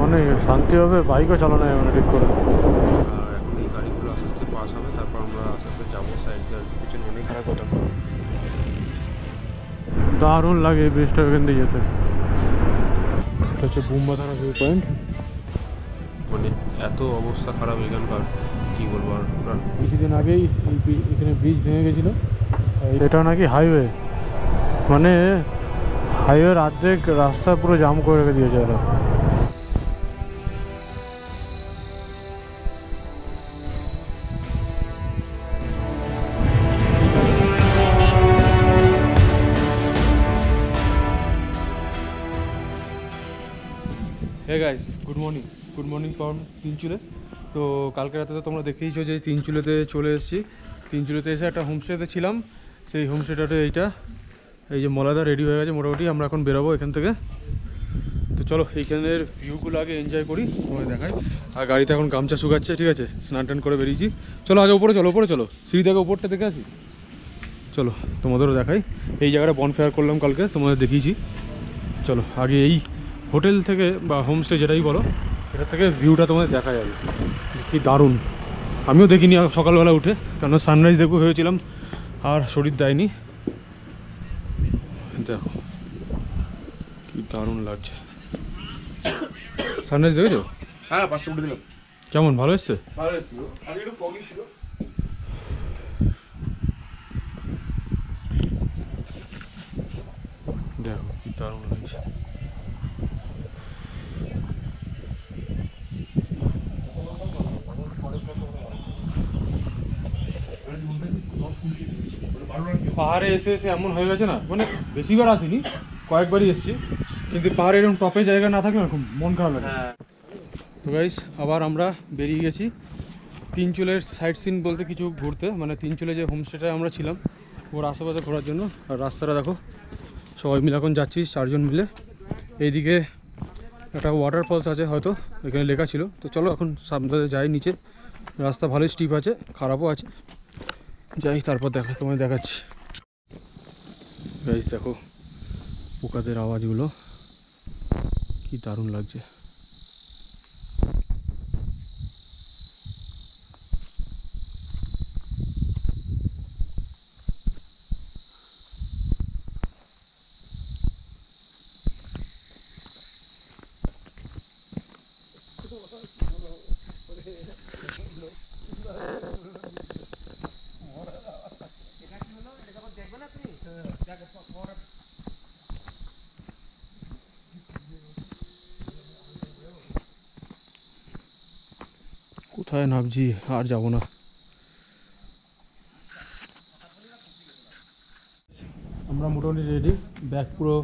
মানে শান্তিভাবে বাইকও চালানো যায় মানে ঠিক করে। আর এখন এই গাড়িগুলো আস্তে আস্তে পাস হবে, তারপর আমরা আস্তে আস্তে যাবো সাইড দিয়ে। পিছনে অনেক খারাপ কথা। দারুণ লাগে এই ব্রিজটা ওখান দিয়ে যেতে। এটা হচ্ছে বুম্বাধারা ভিউ পয়েন্ট। মানে এত অবস্থা খারাপ এখানকার, কী বলবো আর। কিছুদিন আগেই এখানে ব্রিজ ভেঙে গেছিলো। এটা নাকি হাইওয়ে, মানে হাইওয়ের অর্ধেক রাস্তা পুরো জাম করে রেখে দিয়েছে এরা। Hey guys, good morning from Tinchuley. তো কালকে রাতে তো তোমরা দেখেইছো যে তিনচুলেতে চলে এসেছি। তিনচুলেতে এসে একটা হোমস্টেতে ছিলাম, সেই হোমস্টেটাতে এই যে মলাদা রেডি হয়ে গেছে মোটামুটি। আমরা এখন বেরোবো এখান থেকে। তো চলো এইখানের ভিউগুলো আগে এনজয় করি, তোমায় দেখাই। আর গাড়িতে এখন গামছা শুকাচ্ছে, ঠিক আছে, স্নান টান করে বেরিয়েছি। চলো আগে উপরে চলো সিঁড়ি থেকে উপরটা দেখে আসি। চলো তোমাদেরও দেখাই। এই জায়গাটা বনফায়ার করলাম কালকে, তোমাদের দেখিয়েছি। চলো আগে এই হোটেল থেকে বা হোমস্টে যেটাই বলো, এটা থেকে ভিউটা তোমাদের দেখা যাবে কি দারুণ। আমিও দেখিনি সকালবেলা উঠে, কারণ সানরাইজ দেখবো ভেবেছিলাম, আর শরীর দেয়নি। দেখো কি দারুণ লাগছে। সানরাইজ দেখেছো? হ্যাঁ, 500 উঠে দিলাম। কেমন, ভালো এসছে? ভালো ছিল, আগে একটু ফগি ছিল। দেখো কি দারুণ লাগছে। পাহাড়ে এসে এসে এমন হয়ে গেছে না, মানে বেশিবার আসিনি, কয়েকবারই এসেছি, কিন্তু পাহাড়ে এরকম টপে জায়গা না থাকলে না খুব মন খারাপ লাগে। তো গাইস, আবার আমরা বেরিয়ে গেছি তিনচুলের সাইট সিন বলতে কিছু ঘুরতে, মানে তিনচুলে যে হোমস্টেটায় আমরা ছিলাম ওর আশেপাশে ঘোরার জন্য। আর রাস্তাটা দেখো, সবাই মিলে এখন যাচ্ছি 4 জন মিলে। এইদিকে একটা ওয়াটারফলস আছে হয়তো, এখানে লেখা ছিল। তো চলো এখন সামনে যাই নিচে। রাস্তা ভালোই স্টিপ আছে, খারাপও আছে, যাই তারপর তোমায় দেখাচ্ছি। গাইস দেখো পোকাদের আওয়াজগুলো কি দারুণ লাগছে। কোথায় নামছি, আর যাবো না। আমরা মোটামুটি রেডি, ব্যাগ পুরো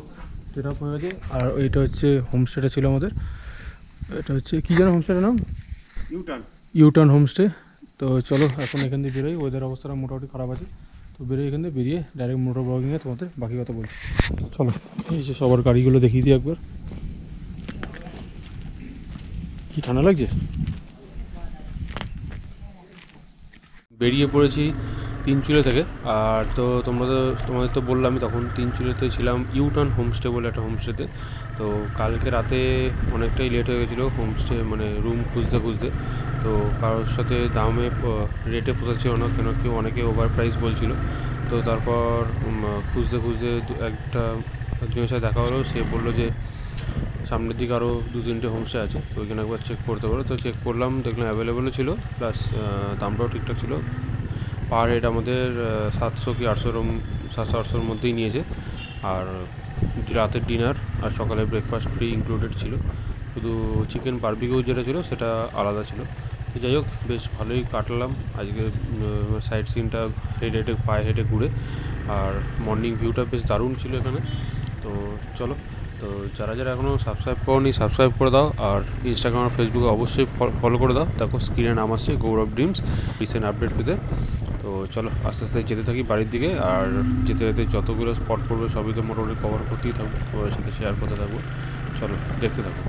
সেট আপ হয়ে গেছে। আর এইটা হচ্ছে হোমস্টেটা ছিল আমাদের। এটা হচ্ছে কী যেন হোমস্টেটার নাম? U turn homestay. তো চলো এখন এখান থেকে বেরোই, ওয়েদার অবস্থাটা মোটামুটি খারাপ আছে। তো বেরোই এখান থেকে, বেরিয়ে ডাইরেক্ট মোটর ব্লগিংয়ে তোমাদের বাকি কথা বলছি। চলো এই যে সবার গাড়িগুলো দেখিয়ে দিই একবার। কি ঠান্ডা লাগছে। বেরিয়ে পড়েছি তিনচুলে থেকে। আর তো তোমাদের তো বললাম, আমি তখন তিনচুলেতে ছিলাম ইউটার্ন হোমস্টে বলে একটা হোমস্টেতে। তো কালকে রাতে অনেকটাই লেট হয়ে গেছিলো হোমস্টে, মানে রুম খুঁজতে। তো কারোর সাথে দামে রেটে পোষাচ্ছিল না, কেন কেউ অনেকে ওভার প্রাইস বলছিল। তো তারপর খুঁজতে একজনের সাথে দেখা হলো। সে বললো যে সামনের দিকে আরও 2-3টে হোমস্টে আছে, তো ওইখানে একবার চেক করতে পারো। তো চেক করলাম, দেখলাম অ্যাভেলেবেলও ছিল, প্লাস দামটাও ঠিকঠাক ছিল। পার হেড আমাদের 700 কি 700-800-র মধ্যেই নিয়েছে। আর রাতের ডিনার আর সকালের ব্রেকফাস্ট ফ্রি ইনক্লুডেড ছিল, শুধু চিকেন বারবিকিউ যেটা ছিল সেটা আলাদা ছিল। তো যাই হোক, বেশ ভালোই কাটলাম আজকে সাইট সিনটা পায়ে হেঁটে ঘুরে। আর মর্নিং ভিউটা বেশ দারুণ ছিল এখানে। তো চলো, তো যারা এখনও সাবস্ক্রাইব করোনি সাবস্ক্রাইব করে দাও। আর ইনস্টাগ্রাম আর ফেসবুকে অবশ্যই ফলো করে দাও। দেখো স্ক্রিনে নাম আসছে গৌরব ড্রিমস, রিসেন্ট আপডেট পেতে। তো চলো আস্তে আস্তে যেতে থাকি বাড়ির দিকে। আর যেতে যেতে যতগুলো স্পট পড়বে সবই তো মোটামুটি কভার করতেই থাকবো, তোমাদের সাথে শেয়ার করতে থাকবো। চলো দেখতে থাকো।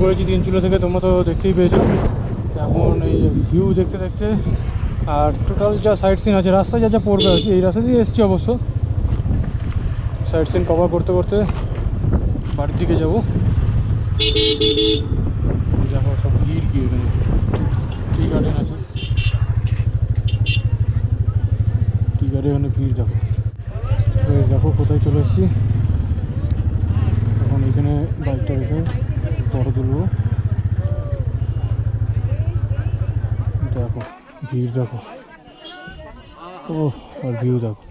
পড়েছি তিনচুলা থেকে, তোমরা তো দেখতেই পেয়েছো। এখন এই ভিউ দেখতে দেখতে আর টোটাল যা সাইট সিন আছে, রাস্তায় যা যা পড়বে আর কি, এই রাস্তা দিয়ে এসছি অবশ্য, সাইট সিন কভার করতে করতে বাড়ির দিকে যাবো। দেখো সব ভিড় কি এখানে, টি গার্ডেন আছে, টি গার্ডেনে ভিড় দেখো। দেখো কোথায় চলে এসেছি এখন, এখানে বাইকটা রেখে ফটো তুলবো। দেখো ভিড় দেখো, ও আর ভিউ দেখো,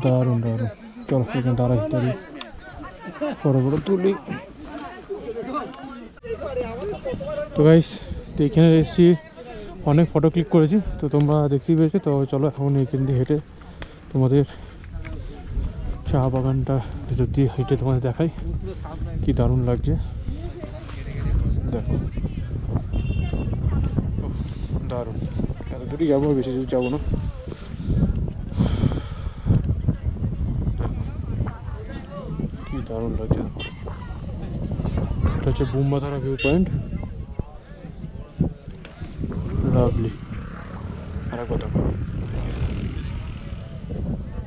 দারুণ দারুণ। চলো এখানে দাঁড়াই দাঁড়িয়ে ফটো ফটো তুলি। তো গাইস, তো এখানে এসেছি, অনেক ফটো ক্লিক করেছি, তো তোমরা দেখতেই পেয়েছো। তো চলো এখন এইখান দিয়ে হেঁটে তোমাদের চা বাগানটা ভেতর দিয়ে হেঁটে তোমাদের দেখাই, কি দারুণ লাগছে দেখো, দারুণ। এত দূরই যাবো, বেশি দূর যাবো না। কি দারুণ লাগছে। এটা হচ্ছে বুম্বাধারা ভিউ পয়েন্ট, লাভলি। আর কথা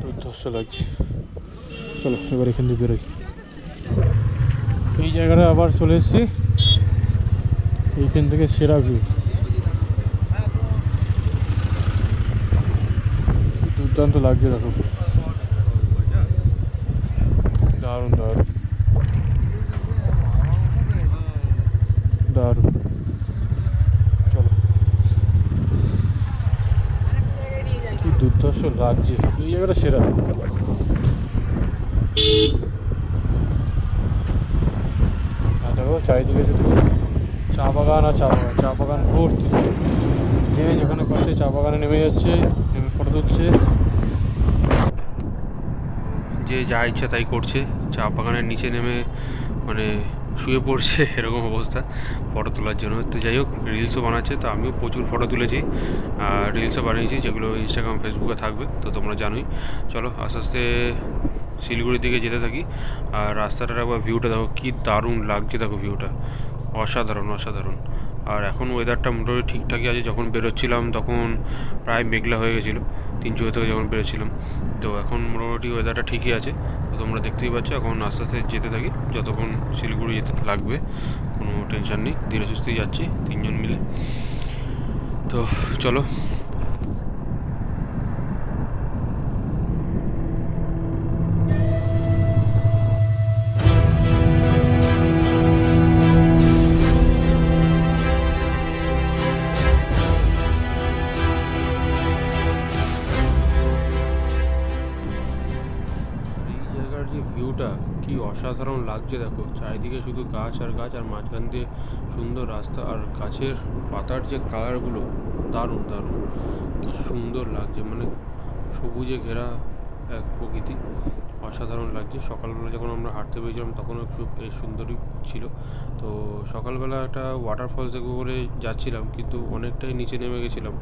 দুর্ধর্ষ লাগছে। চলো এবার এখান দিয়ে বেরোই। এই জায়গাটা আবার চলে এসেছি, এইখান থেকে সেরা ভিউ, দুর্দান্ত লাগছে দেখো, দারুণ দারুণ দারুণ। চলো, কি দুর্ধর্ষ লাগছে, এই জায়গাটা সেরা। দেখো চারিদিকে শুধু চা বাগান আর চা বাগান, চা বাগান ভর্তি। যে যেখানে করছে চা বাগানে নেমে যাচ্ছে, নেমে ফটো তুলছে, যে যা ইচ্ছা তাই করছে, চা বাগানের নিচে নেমে মানে শুয়ে পড়ছে, এরকম অবস্থা ফটো তোলার জন্য। তো যাই হোক, রিলসও বানাচ্ছে, তো আমিও প্রচুর ফটো তুলেছি আর রিলসও বানিয়েছি, যেগুলো ইনস্টাগ্রাম ফেসবুকে থাকবে, তো তোমরা জানোই। চলো আস্তে আস্তে শিলিগুড়ির দিকে যেতে থাকি। আর রাস্তাটার একবার ভিউটা দেখো, কি দারুণ লাগছে দেখো, ভিউটা অসাধারণ অসাধারণ। আর এখন ওয়েদারটা মোটামুটি ঠিকঠাকই আছে। যখন বেরোচ্ছিলাম তখন প্রায় মেঘলা হয়ে গেছিলো, তিনচুয়া থেকে যখন বেরোচ্ছিলাম। তো এখন মোটামুটি ওয়েদারটা ঠিকই আছে। তো তোমরা দেখতেই পাচ্ছ, এখন আস্তে আস্তে যেতে থাকি, যতক্ষণ শিলিগুড়ি যেতে লাগবে কোনো টেনশন নেই, ধীরে সুস্থেই যাচ্ছি তিনজন মিলে। তো চলো। ভিউটা কি অসাধারণ লাগছে দেখো, চারিদিকে শুধু গাছ আর গাছ, আর মাঝখান দিয়ে সুন্দর রাস্তা, আর গাছের পাতার যে কালারগুলো দারুণ দারুণ, কি সুন্দর লাগছে, মানে সবুজে ঘেরা এক প্রকৃতি, অসাধারণ লাগছে। সকালবেলা যখন আমরা হাঁটতে বেরিয়েছিলাম তখনও একটু এই সুন্দরই ছিল। তো সকালবেলা একটা ওয়াটারফলস দেখবো বলে যাচ্ছিলাম, কিন্তু অনেকটাই নিচে নেমে গেছিলাম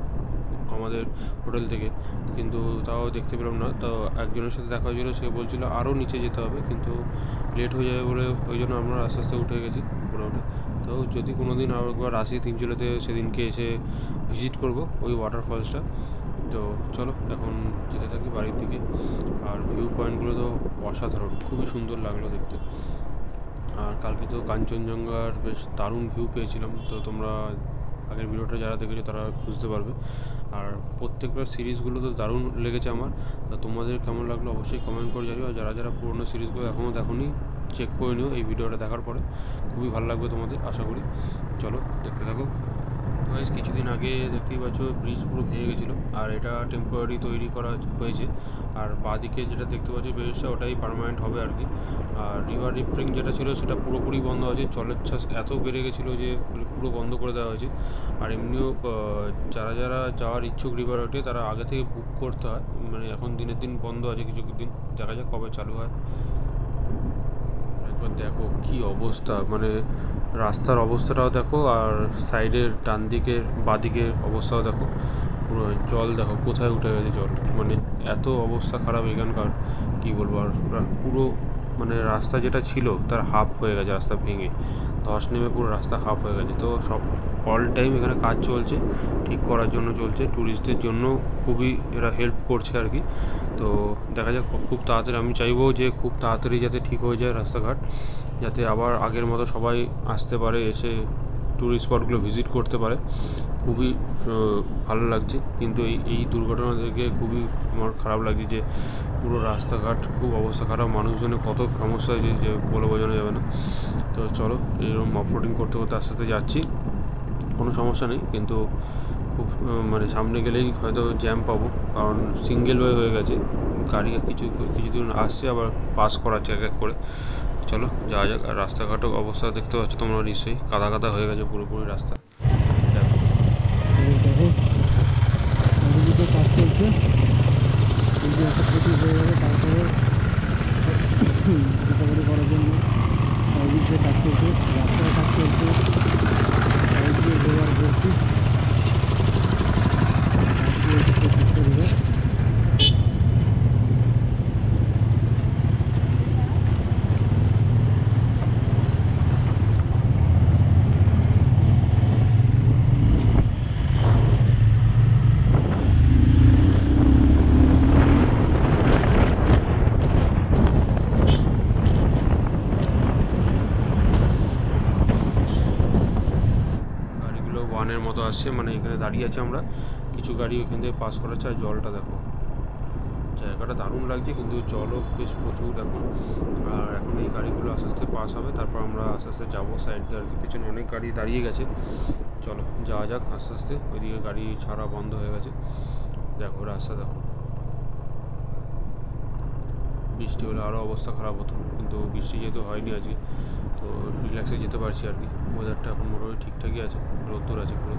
আমাদের হোটেল থেকে, কিন্তু তাও দেখতে পেলাম না। তো একজনের সাথে দেখা হয়েছিল, সে বলছিল আরও নিচে যেতে হবে, কিন্তু লেট হয়ে যাবে বলে ওই জন্য আমরা আস্তে আস্তে উঠে গেছি মোটামুটি। তো যদি কোনো দিন আরেকবার আসি তিনচুলাতে, সেদিনকে এসে ভিজিট করব ওই ওয়াটারফলসটা। তো চলো এখন যেতে থাকি বাড়ির দিকে। আর ভিউ পয়েন্টগুলো তো অসাধারণ, খুবই সুন্দর লাগলো দেখতে। আর কালকে তো কাঞ্চনজঙ্ঘার বেশ দারুণ ভিউ পেয়েছিলাম, তো তোমরা আগের ভিডিওটা যারা দেখেছো তারা বুঝতে পারবে। আর প্রত্যেকবার সিরিজগুলো তো দারুণ লেগেছে আমার। তা তোমাদের কেমন লাগলো অবশ্যই কমেন্ট করে জানিও। আর যারা যারা পুরোনো সিরিজগুলো এখনও দেখোনি, চেক করে নিও এই ভিডিওটা দেখার পরে, খুবই ভালো লাগবে তোমাদের আশা করি। চলো দেখতে থাকো। তো গাইস, কিছুদিন আগে দেখতেই পাচ্ছ ব্রিজ পুরো ভেঙে গেছিলো, আর এটা টেম্পোরারি তৈরি করা হয়েছে। আর বাঁদিকে যেটা দেখতে পাচ্ছি ব্রিজটা, ওটাই পার্মানেন্ট হবে আর কি। আর রিভার রিফ্টিং যেটা ছিল সেটা পুরোপুরি বন্ধ আছে, জলের চাষ এত বেড়ে গেছিলো যে পুরো বন্ধ করে দেওয়া হয়েছে। আর এমনিও যারা যারা যাওয়ার ইচ্ছুক রিভার রাফটে, তারা আগে থেকে বুক করতে হয়, মানে এখন দিনের দিন বন্ধ আছে, কিছু দিন দেখা যাক কবে চালু হয়। একবার দেখো কি অবস্থা, মানে রাস্তার অবস্থাটাও দেখো, আর সাইডের ডান দিকের বাঁদিকের অবস্থাও দেখো, পুরো জল দেখো কোথায় উঠে গেছে জল, মানে এত অবস্থা খারাপ এখানকার, কি বলবো। আর পুরো মানে রাস্তা যেটা ছিল তার হাফ হয়ে গেছে, রাস্তা ভেঙে ধস নেমে পুরো রাস্তা হাফ হয়ে গেছে। তো সব অল টাইম এখানে কাজ চলছে, ঠিক করার জন্য চলছে, ট্যুরিস্টদের জন্য খুবই এরা হেল্প করছে আর কি। তো দেখা যাক খুব তাড়াতাড়ি, আমি চাইবো যে খুব তাড়াতাড়ি যাতে ঠিক হয়ে যায় রাস্তাঘাট, যাতে আবার আগের মতো সবাই আসতে পারে, এসে ট্যুরিস্ট স্পটগুলো ভিজিট করতে পারে। খুবই ভালো লাগছে, কিন্তু এই দুর্ঘটনা থেকে খুবই আমার খারাপ লাগছে যে পুরো রাস্তাঘাট খুব অবস্থা খারাপ, মানুষজনের কত সমস্যা হয়েছে যে বলে বোঝানো যাবে না। তো চলো এইরকম অফরোডিং করতে করতে আস্তে আস্তে যাচ্ছি, কোনো সমস্যা নেই, কিন্তু খুব মানে সামনে গেলেই হয়তো জ্যাম পাবো, কারণ সিঙ্গেল ওয়ে হয়ে গেছে, গাড়ি কিছু দূর আসছে আবার পাস করাচ্ছে এক এক করে। চলো যাওয়া যাক। আর রাস্তাঘাটের অবস্থা দেখতে পাচ্ছ তোমরা নিশ্চয়ই, কাদা কাদা হয়ে গেছে পুরোপুরি রাস্তা। দেখো দেখো চারিদিকে কাজ চলছে, এই যে একটা ক্ষতি হয়ে যাবে, তারপরে রিকভারি করার জন্য চারিদিকে কাজ চলছে, রাস্তায় কাজ চলছে, চারিদিকে রোয়ার ভর্তি গাড়িগুলো ওয়ানের মতো আসছে, মানে এখানে দাঁড়িয়ে আছে আমরা, কিছু গাড়ি ওখান থেকে পাস করাচ্ছে। আর জলটা দেখো, জায়গাটা দারুণ লাগছে, কিন্তু জলও বেশ প্রচুর এখন। আর এখন এই গাড়িগুলো আস্তে আস্তে পাস হবে, তারপর আমরা আস্তে আস্তে যাবো সাইড দিয়ে আর কি। পেছনে অনেক গাড়ি দাঁড়িয়ে গেছে, চলো যাওয়া যাক আস্তে আস্তে। ওইদিকে গাড়ি ছাড়া বন্ধ হয়ে গেছে, দেখো রাস্তা দেখো। বৃষ্টি হলে আরও অবস্থা খারাপ হতো, কিন্তু বৃষ্টি যেহেতু হয়নি আজকে, তো রিল্যাক্সে যেতে পারছি আর কি। ওয়েদারটা এখন মোটামুটি ঠিকঠাকই আছে, রোদ্দুর আছে পুরো।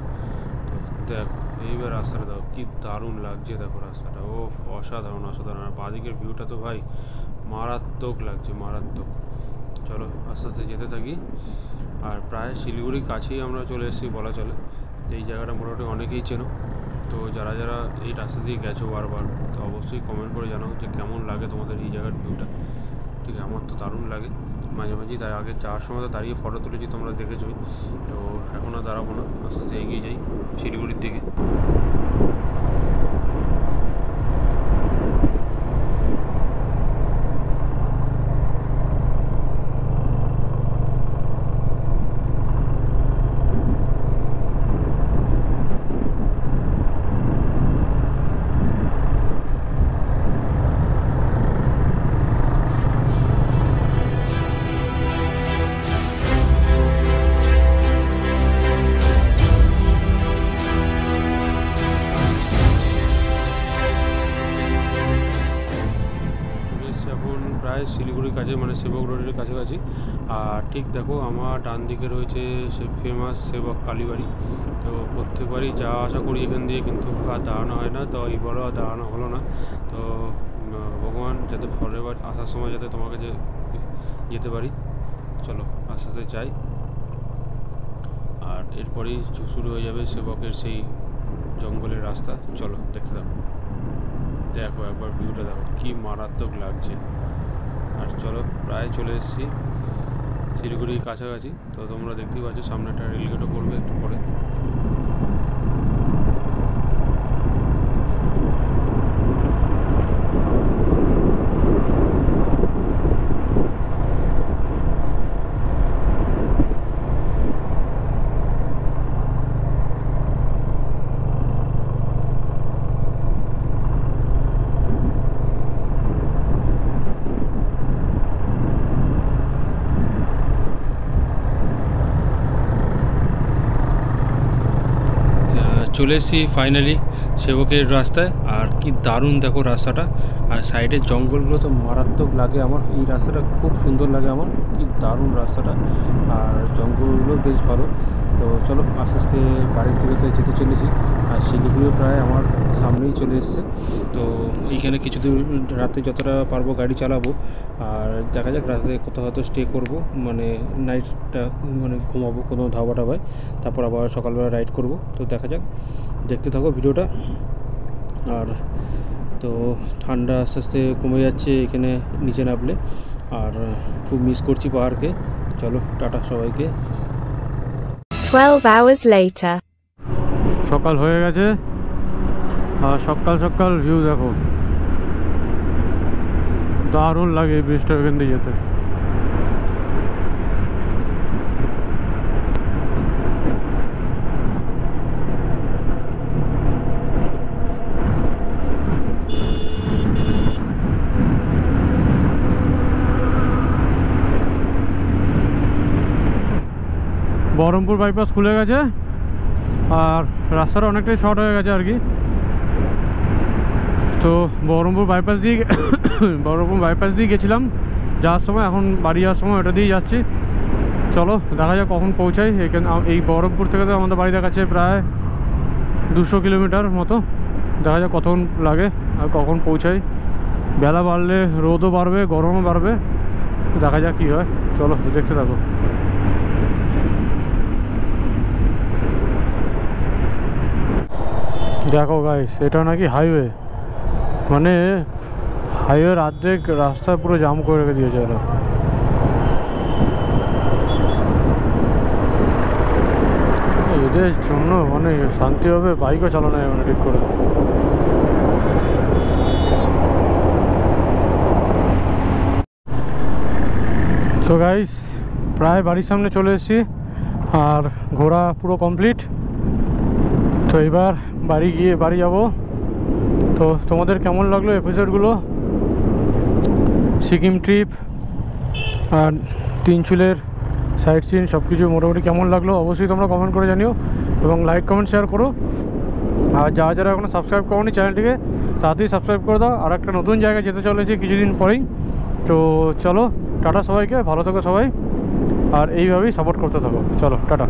তো দেখো এইবার রাস্তাটা দেখো কি দারুণ লাগছে, দেখো রাস্তাটা, ও অসাধারণ অসাধারণ। আর বাঁদিকের ভিউটা তো ভাই মারাত্মক লাগছে, মারাত্মক। চলো আস্তে আস্তে যেতে থাকি। আর প্রায় শিলিগুড়ির কাছেই আমরা চলে এসেছি বলা চলে। এই জায়গাটা মোটামুটি অনেকেই চেনো, তো যারা যারা এই রাস্তা দিয়ে গেছো বারবার, তো অবশ্যই কমেন্ট করে জানাও যে কেমন লাগে তোমাদের এই জায়গার ভিউটা। ঠিক আছে, আমার তো দারুণ লাগে, মাঝে মাঝেই তার আগে যাওয়ার সময় তো দাঁড়িয়ে ফটো তুলেছি, তোমরা দেখেছোই। তো এখন আর দাঁড়াবো না, আস্তে আস্তে এগিয়ে যাই শিলিগুড়ির দিকে। এখন প্রায় শিলিগুড়ির কাছে, মানে সেবক রোডের কাছাকাছি। আর ঠিক দেখো আমার ডান দিকে রয়েছে সে ফেমাস সেবক কালীবাড়ি। তো প্রত্যেকবারই যাওয়া আসা করি এখান দিয়ে, কিন্তু আর দাঁড়ানো হয় না, তো এইবারও আর দাঁড়ানো হলো না। তো ভগবান যাতে পরের বার আসার সময় যাতে তোমাকে যেতে পারি। চলো আস্তে আস্তে যাই, আর এরপরেই শুরু হয়ে যাবে সেবকের সেই জঙ্গলের রাস্তা। চলো দেখতে থাকো, দেখো একবার ভিউটা দেখো কি মারাত্মক লাগছে। আর চলো প্রায় চলে এসেছি শিলিগুড়ির কাছাকাছি। তো তোমরা দেখতেই পাচ্ছ সামনে একটা রেলগেটও পড়বে একটু পরে। চলে এসেছি ফাইনালি সেবকের রাস্তায়। আর কি দারুণ দেখো রাস্তাটা, আর সাইডের জঙ্গলগুলো তো মারাত্মক লাগে আমার। এই রাস্তাটা খুব সুন্দর লাগে আমার, কি দারুণ রাস্তাটা, আর জঙ্গলগুলো বেশ ভালো। তো চলো আস্তে আস্তে বাড়ির দিকে তো যেতে চলেছি। আর শিলিগুড়িও প্রায় আমার সামনেই চলে এসছে। তো এইখানে কিছু দূর রাতে যতটা পারবো গাড়ি চালাবো, আর দেখা যাক রাতে কোথাও হয়তো স্টে করব, মানে নাইটটা মানে ঘুমাবো কোনো ধাবা টাবায়, তারপর আবার সকালবেলা রাইড করব। তো দেখা যাক, দেখতে থাকো ভিডিওটা। আর তো ঠান্ডা আস্তে আস্তে কমে যাচ্ছে এখানে নিচে নামলে। আর খুব মিস করছি পাহাড়কে। চলো টাটা সবাইকে। 12 hours later. সকাল হয়ে গেছে আর সকাল সকাল ভিউ দেখো, দারুণ লাগে এই ব্রিজটা এখান দিয়ে যেতে। বহরমপুর বাইপাস খুলে গেছে আর রাস্তাটা অনেকটাই শর্ট হয়ে গেছে আর কি। তো বহরমপুর বাইপাস দিয়ে গেছিলাম যাওয়ার সময়, এখন বাড়ি যাওয়ার সময় ওটা দিয়েই যাচ্ছি। চলো দেখা যাক কখন পৌঁছাই। এখানে এই বহরমপুর থেকে তো আমাদের বাড়ির কাছে প্রায় 200 কিলোমিটার মতো। দেখা যাক কতক্ষণ লাগে আর কখন পৌঁছাই। বেলা বাড়লে রোদও বাড়বে, গরমও বাড়বে, দেখা যাক কী হয়। চলো দেখতে থাকো। দেখো গাইস, এটা নাকি হাইওয়ে, মানে হাইওয়ের অর্ধেক রাস্তা পুরো জাম করে রেখে দিয়েছে এরা। এদের জন্য মানে শান্তি হবে, বাইকও চালানো যায় মানে ঠিক করে। তো গাইস প্রায় বাড়ির সামনে চলে এসেছি আর ঘোরা পুরো কমপ্লিট। তো এবার বাড়ি যাব। তো তোমাদের কেমন লাগলো এপিসোডগুলো, সিকিম ট্রিপ আর তিনচুলের সাইট সিন সব কিছু মোটামুটি কেমন লাগলো অবশ্যই তোমরা কমেন্ট করে জানিও এবং লাইক কমেন্ট শেয়ার করো। আর যারা এখনও সাবস্ক্রাইব করোনি চ্যানেলটিকে তাড়াতাড়ি সাবস্ক্রাইব করে দাও। আর একটা নতুন জায়গায় যেতে চলেছি কিছুদিন পরেই। তো চলো টাটা সবাইকে, ভালো থাকো সবাই আর এইভাবেই সাপোর্ট করতে থাকো। চলো টাটা।